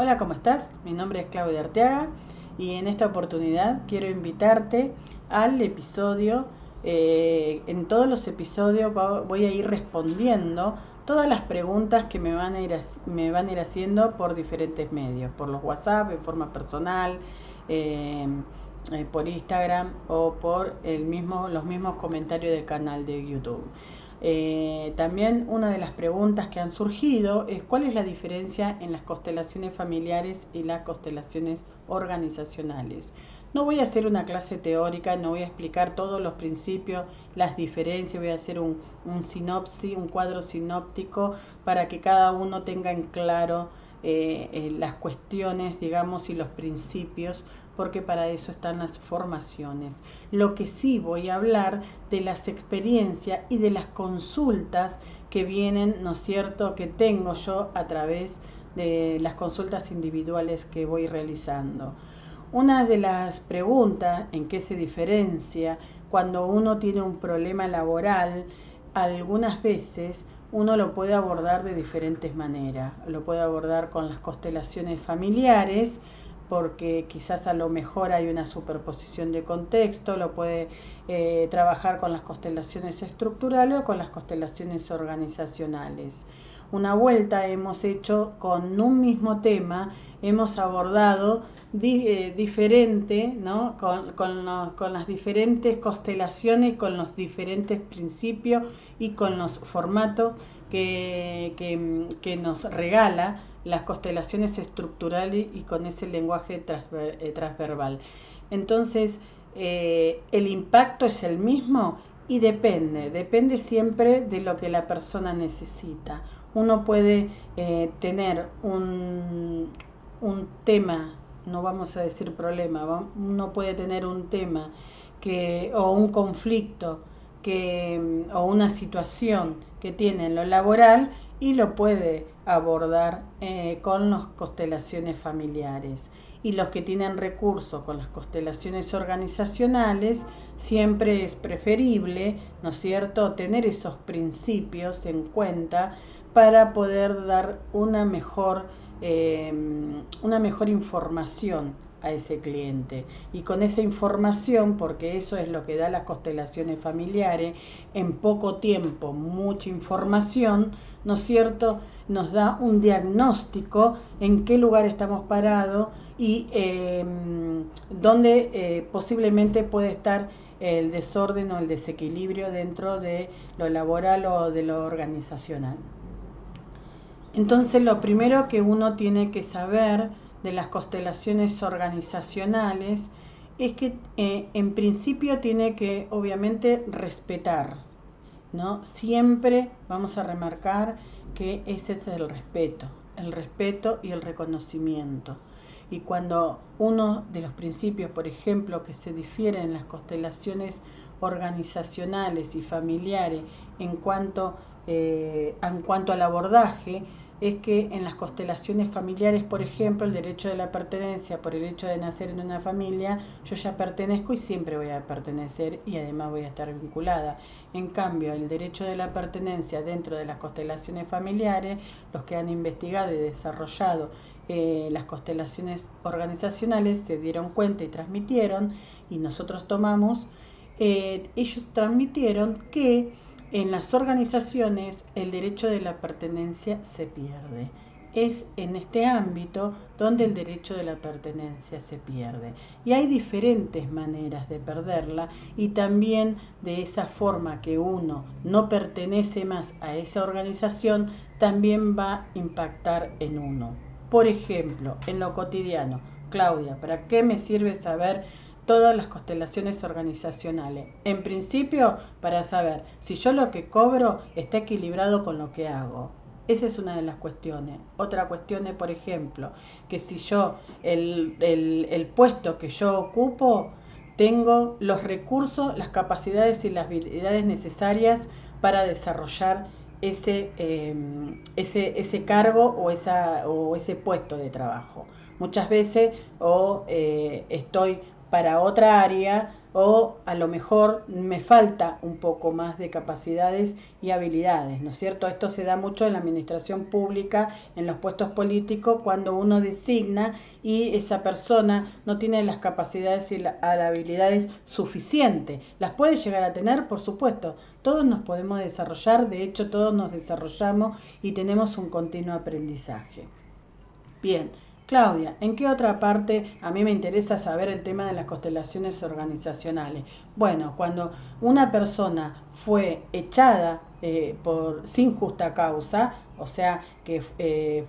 Hola, ¿cómo estás? Mi nombre es Claudia Arteaga y en esta oportunidad quiero invitarte al episodio. En todos los episodios voy a ir respondiendo todas las preguntas que me van a ir haciendo por diferentes medios, por los WhatsApp, en forma personal, eh, por Instagram o por los mismos comentarios del canal de YouTube. También una de las preguntas que han surgido es cuál es la diferencia en las constelaciones familiares y las constelaciones organizacionales. No voy a hacer una clase teórica, no voy a explicar todos los principios, las diferencias, voy a hacer un cuadro sinóptico para que cada uno tenga en claro las cuestiones, digamos, y los principios, porque para eso están las formaciones. Lo que sí voy a hablar de las experiencias y de las consultas que vienen, ¿no es cierto?, que tengo yo a través de las consultas individuales que voy realizando. Una de las preguntas en qué se diferencia cuando uno tiene un problema laboral, algunas veces uno lo puede abordar de diferentes maneras. Lo puede abordar con las constelaciones familiares, porque quizás a lo mejor hay una superposición de contexto, lo puede trabajar con las constelaciones estructurales o con las constelaciones organizacionales. Una vuelta hemos hecho con un mismo tema, hemos abordado diferente, ¿no? con las diferentes constelaciones, con los diferentes principios y con los formatos que nos regala las constelaciones estructurales y con ese lenguaje transverbal. Entonces, el impacto es el mismo y depende siempre de lo que la persona necesita. Uno puede tener un tema, no vamos a decir problema, uno puede tener un tema o un conflicto o una situación que tiene en lo laboral y lo puede abordar con las constelaciones familiares. Y los que tienen recursos con las constelaciones organizacionales, siempre es preferible, ¿no es cierto?, tener esos principios en cuenta para poder dar una mejor información a ese cliente. Y con esa información, porque eso es lo que da las constelaciones familiares, en poco tiempo, mucha información, ¿no es cierto?, nos da un diagnóstico en qué lugar estamos parados y dónde posiblemente puede estar el desorden o el desequilibrio dentro de lo laboral o de lo organizacional. Entonces, lo primero que uno tiene que saber de las constelaciones organizacionales es que en principio tiene que obviamente respetar, ¿no? Siempre vamos a remarcar que ese es el respeto y el reconocimiento. Y cuando uno de los principios, por ejemplo, que se difieren en las constelaciones organizacionales y familiares en cuanto al abordaje, es que en las constelaciones familiares, por ejemplo, el derecho de la pertenencia, por el hecho de nacer en una familia, yo ya pertenezco y siempre voy a pertenecer y además voy a estar vinculada. En cambio, el derecho de la pertenencia dentro de las constelaciones familiares, los que han investigado y desarrollado las constelaciones organizacionales se dieron cuenta y transmitieron, y nosotros tomamos, ellos transmitieron que en las organizaciones el derecho de la pertenencia se pierde. Es en este ámbito donde el derecho de la pertenencia se pierde. Y hay diferentes maneras de perderla, y también de esa forma que uno no pertenece más a esa organización, también va a impactar en uno. Por ejemplo, en lo cotidiano, Claudia, ¿para qué me sirve saber todas las constelaciones organizacionales? En principio, para saber si yo lo que cobro está equilibrado con lo que hago. Esa es una de las cuestiones. Otra cuestión es, por ejemplo, que si yo, el puesto que yo ocupo, tengo los recursos, las capacidades y las habilidades necesarias para desarrollar ese cargo o ese puesto de trabajo. Muchas veces estoy para otra área, o a lo mejor me falta un poco más de capacidades y habilidades, ¿no es cierto? Esto se da mucho en la administración pública, en los puestos políticos, cuando uno designa y esa persona no tiene las capacidades y las habilidades suficientes. ¿Las puede llegar a tener? Por supuesto. Todos nos podemos desarrollar, de hecho todos nos desarrollamos y tenemos un continuo aprendizaje. Bien, Claudia, ¿en qué otra parte a mí me interesa saber el tema de las constelaciones organizacionales? Bueno, cuando una persona fue echada sin justa causa, o sea, que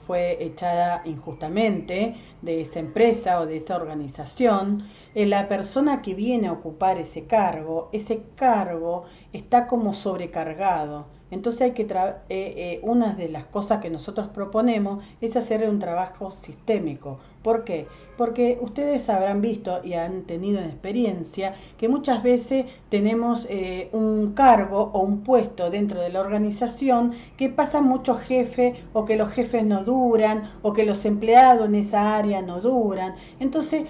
fue echada injustamente de esa empresa o de esa organización, la persona que viene a ocupar ese cargo está como sobrecargado. Entonces hay que una de las cosas que nosotros proponemos es hacer un trabajo sistémico. ¿Por qué? Porque ustedes habrán visto y han tenido experiencia que muchas veces tenemos un cargo o un puesto dentro de la organización que pasan muchos jefes, o que los jefes no duran, o que los empleados en esa área no duran. Entonces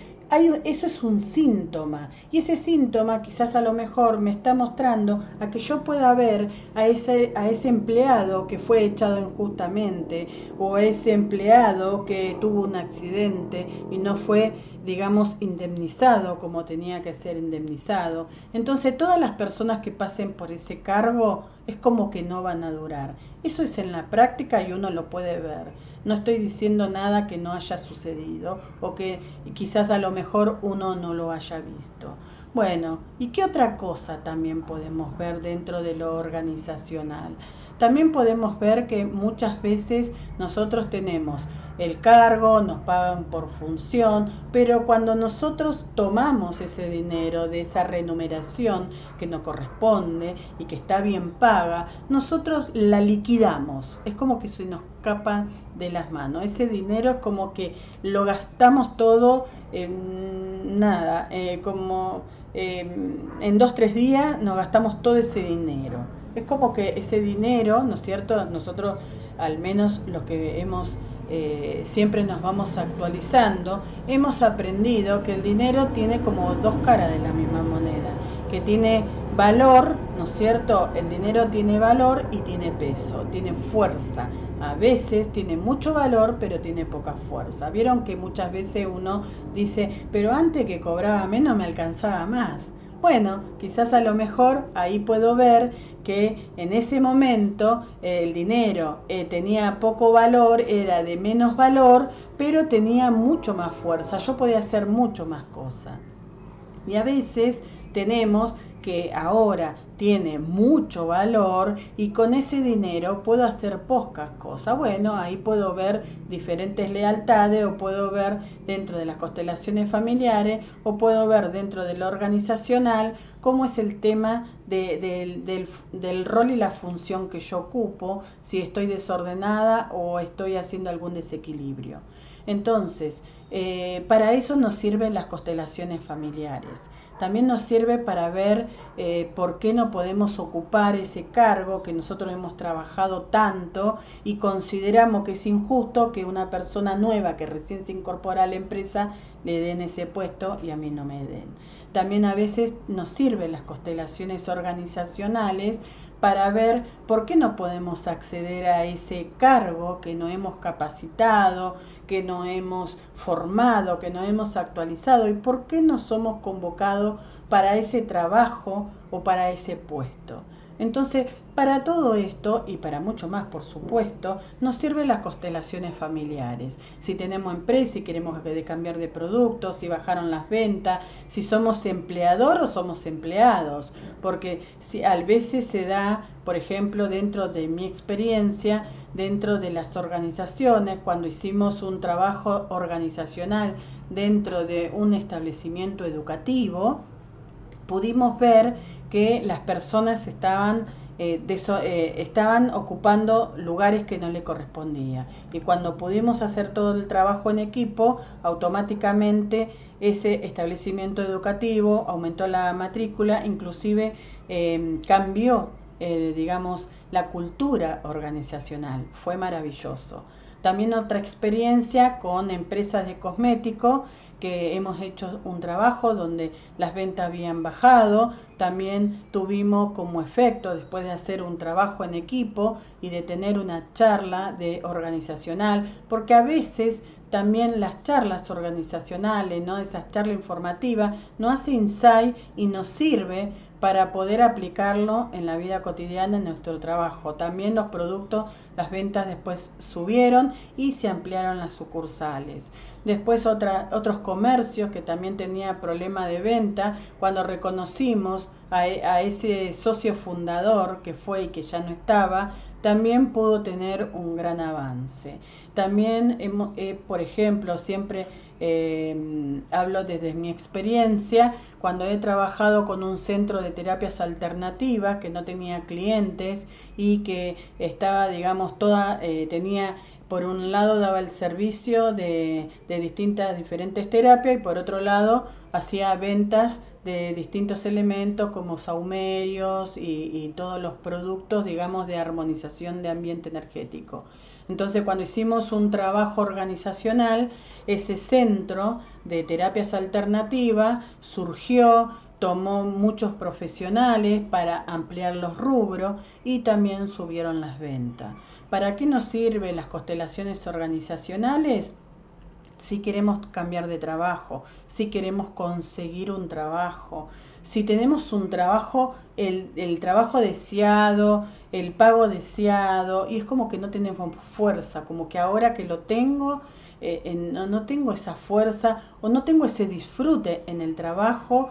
eso es un síntoma, y ese síntoma quizás a lo mejor me está mostrando a que yo pueda ver a ese empleado que fue echado injustamente, o a ese empleado que tuvo un accidente y no fue, digamos, indemnizado como tenía que ser indemnizado. Entonces todas las personas que pasen por ese cargo es como que no van a durar. Eso es en la práctica y uno lo puede ver. No estoy diciendo nada que no haya sucedido o que quizás a lo mejor uno no lo haya visto. Bueno, ¿y qué otra cosa también podemos ver dentro de lo organizacional? También podemos ver que muchas veces nosotros tenemos el cargo, nos pagan por función, pero cuando nosotros tomamos ese dinero de esa remuneración que nos corresponde y que está bien paga, nosotros la liquidamos. Es como que se nos escapa de las manos. Ese dinero es como que lo gastamos todo en nada, en 2-3 días nos gastamos todo ese dinero. Es como que ese dinero, ¿no es cierto? Nosotros, al menos los que siempre nos vamos actualizando, hemos aprendido que el dinero tiene como dos caras de la misma moneda, que tiene valor, ¿no es cierto? El dinero tiene valor y tiene peso, tiene fuerza. A veces tiene mucho valor, pero tiene poca fuerza. Vieron que muchas veces uno dice, pero antes que cobraba menos me alcanzaba más. Bueno, quizás a lo mejor ahí puedo ver que en ese momento el dinero tenía poco valor, era de menos valor, pero tenía mucho más fuerza. Yo podía hacer mucho más cosas. Y a veces tenemos que ahora tiene mucho valor y con ese dinero puedo hacer pocas cosas. Bueno, ahí puedo ver diferentes lealtades, o puedo ver dentro de las constelaciones familiares, o puedo ver dentro de lo organizacional cómo es el tema del rol y la función que yo ocupo, si estoy desordenada o estoy haciendo algún desequilibrio. Entonces, para eso nos sirven las constelaciones familiares. También nos sirve para ver por qué no podemos ocupar ese cargo que nosotros hemos trabajado tanto y consideramos que es injusto que una persona nueva que recién se incorpora a la empresa le den ese puesto y a mí no me den. También a veces nos sirven las constelaciones organizacionales para ver por qué no podemos acceder a ese cargo que no hemos capacitado, que no hemos formado, que no hemos actualizado, y por qué no somos convocados para ese trabajo o para ese puesto. Entonces, para todo esto, y para mucho más, por supuesto, nos sirven las constelaciones familiares. Si tenemos empresa y queremos cambiar de productos, si bajaron las ventas, si somos empleador o somos empleados. Porque a veces se da, por ejemplo, dentro de mi experiencia, dentro de las organizaciones, cuando hicimos un trabajo organizacional dentro de un establecimiento educativo, pudimos ver que las personas estaban ocupando lugares que no le correspondía, y cuando pudimos hacer todo el trabajo en equipo, automáticamente ese establecimiento educativo aumentó la matrícula, inclusive cambió digamos, la cultura organizacional. Fue maravilloso. También otra experiencia con empresas de cosméticos que hemos hecho un trabajo donde las ventas habían bajado. También tuvimos como efecto, después de hacer un trabajo en equipo y de tener una charla organizacional, porque a veces también las charlas organizacionales, ¿no? Esas charlas informativas, nos hace insight y nos sirve para poder aplicarlo en la vida cotidiana en nuestro trabajo. También los productos, las ventas después subieron y se ampliaron las sucursales. Después otros comercios que también tenía problema de venta, cuando reconocimos a ese socio fundador que fue y que ya no estaba, también pudo tener un gran avance. También, por ejemplo, siempre hablo desde mi experiencia, cuando he trabajado con un centro de terapias alternativas que no tenía clientes y que estaba, digamos, tenía, por un lado daba el servicio de diferentes terapias y por otro lado hacía ventas de distintos elementos como sahumerios y todos los productos, digamos, de armonización de ambiente energético. Entonces, cuando hicimos un trabajo organizacional, ese centro de terapias alternativas surgió, tomó muchos profesionales para ampliar los rubros y también subieron las ventas. ¿Para qué nos sirven las constelaciones organizacionales? Si queremos cambiar de trabajo, si queremos conseguir un trabajo, si tenemos un trabajo, el trabajo deseado, el pago deseado, y es como que no tenemos fuerza, como que ahora que lo tengo, no tengo esa fuerza o no tengo ese disfrute en el trabajo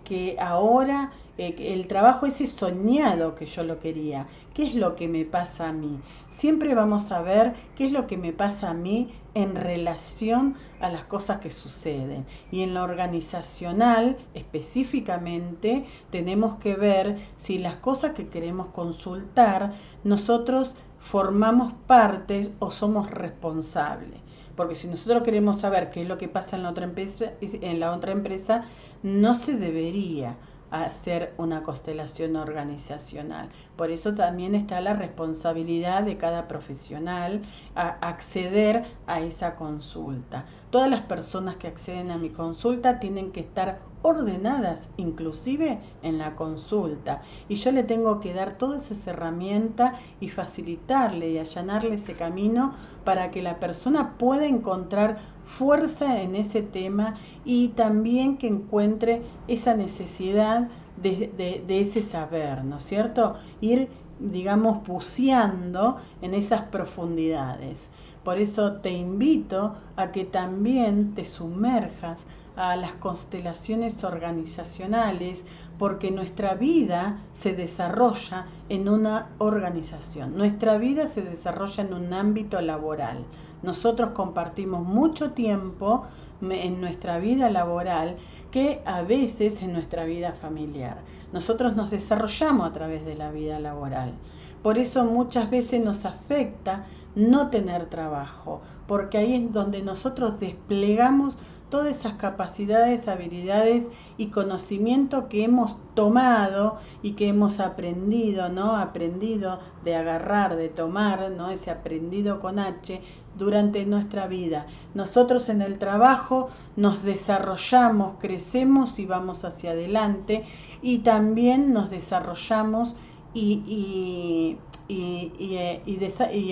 que ahora el trabajo ese soñado que yo lo quería. ¿Qué es lo que me pasa a mí? Siempre vamos a ver qué es lo que me pasa a mí en relación a las cosas que suceden. Y en lo organizacional, específicamente, tenemos que ver si las cosas que queremos consultar, nosotros formamos parte o somos responsables. Porque si nosotros queremos saber qué es lo que pasa en la otra empresa, no se debería hacer una constelación organizacional. Por eso también está la responsabilidad de cada profesional a acceder a esa consulta. Todas las personas que acceden a mi consulta tienen que estar ordenadas, inclusive en la consulta. Y yo le tengo que dar todas esas herramientas y facilitarle y allanarle ese camino para que la persona pueda encontrar fuerza en ese tema y también que encuentre esa necesidad de ese saber, ¿no es cierto? Ir, digamos, buceando en esas profundidades. Por eso te invito a que también te sumerjas a las constelaciones organizacionales, porque nuestra vida se desarrolla en una organización, nuestra vida se desarrolla en un ámbito laboral. Nosotros compartimos mucho tiempo en nuestra vida laboral que a veces en nuestra vida familiar. Nosotros nos desarrollamos a través de la vida laboral. Por eso muchas veces nos afecta no tener trabajo, porque ahí es donde nosotros desplegamos todas esas capacidades, habilidades y conocimiento que hemos tomado y que hemos aprendido, ¿no? Aprendido de agarrar, de tomar, ¿no? Ese aprendido con H durante nuestra vida. Nosotros en el trabajo nos desarrollamos, crecemos y vamos hacia adelante y también nos desarrollamos y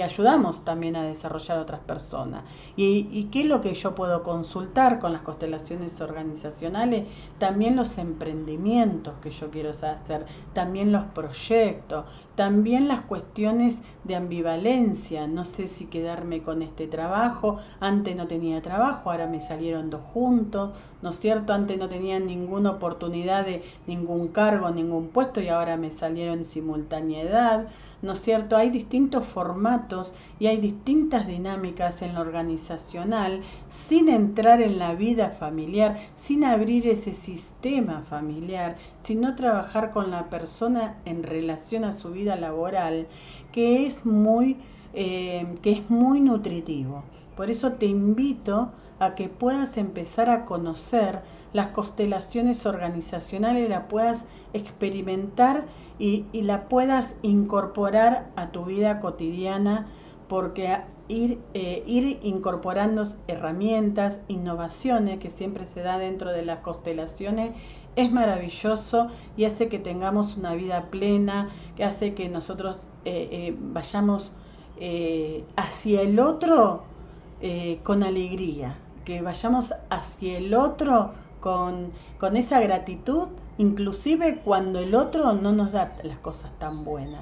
ayudamos también a desarrollar a otras personas. ¿Y qué es lo que yo puedo consultar con las constelaciones organizacionales? También los emprendimientos que yo quiero hacer, también los proyectos, también las cuestiones de ambivalencia. No sé si quedarme con este trabajo, antes no tenía trabajo, ahora me salieron dos juntos, ¿no es cierto? Antes no tenía ninguna oportunidad de ningún cargo, ningún puesto y ahora me salieron en simultaneidad, ¿no es cierto? Hay distintos formatos y hay distintas dinámicas en lo organizacional sin entrar en la vida familiar, sin abrir ese sistema familiar, sino trabajar con la persona en relación a su vida laboral, que es muy nutritivo. Por eso te invito a que puedas empezar a conocer las constelaciones organizacionales, la puedas experimentar y la puedas incorporar a tu vida cotidiana, porque ir incorporando herramientas, innovaciones que siempre se da dentro de las constelaciones, es maravilloso y hace que tengamos una vida plena, que hace que nosotros vayamos hacia el otro con alegría, que vayamos hacia el otro con esa gratitud, inclusive cuando el otro no nos da las cosas tan buenas.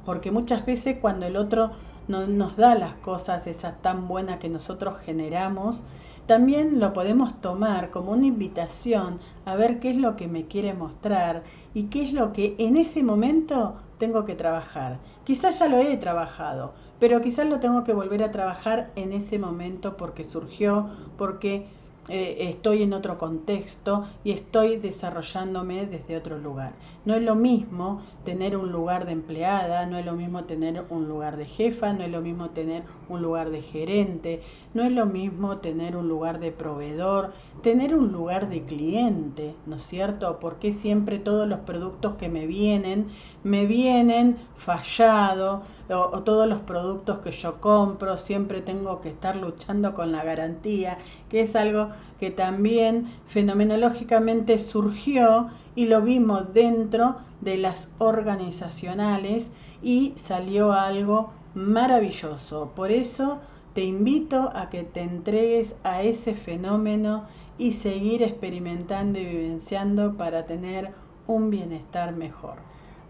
Porque muchas veces cuando el otro no nos da las cosas esas tan buenas que nosotros generamos, también lo podemos tomar como una invitación a ver qué es lo que me quiere mostrar y qué es lo que en ese momento tengo que trabajar. Quizás ya lo he trabajado, pero quizás lo tengo que volver a trabajar en ese momento porque surgió, porque estoy en otro contexto y estoy desarrollándome desde otro lugar. No es lo mismo tener un lugar de empleada, no es lo mismo tener un lugar de jefa, no es lo mismo tener un lugar de gerente, no es lo mismo tener un lugar de proveedor, tener un lugar de cliente, ¿no es cierto? Porque siempre todos los productos que me vienen fallado, o todos los productos que yo compro, siempre tengo que estar luchando con la garantía, que es algo que también fenomenológicamente surgió y lo vimos dentro de las organizacionales y salió algo maravilloso. Por eso te invito a que te entregues a ese fenómeno y seguir experimentando y vivenciando para tener un bienestar mejor.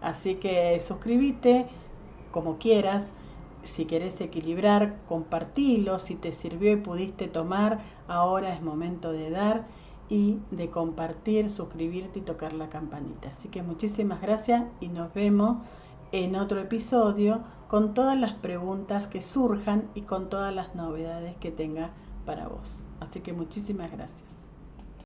Así que suscríbete como quieras. Si querés equilibrar, compartilo. Si te sirvió y pudiste tomar, ahora es momento de dar y de compartir, suscribirte y tocar la campanita. Así que muchísimas gracias y nos vemos en otro episodio con todas las preguntas que surjan y con todas las novedades que tenga para vos. Así que muchísimas gracias.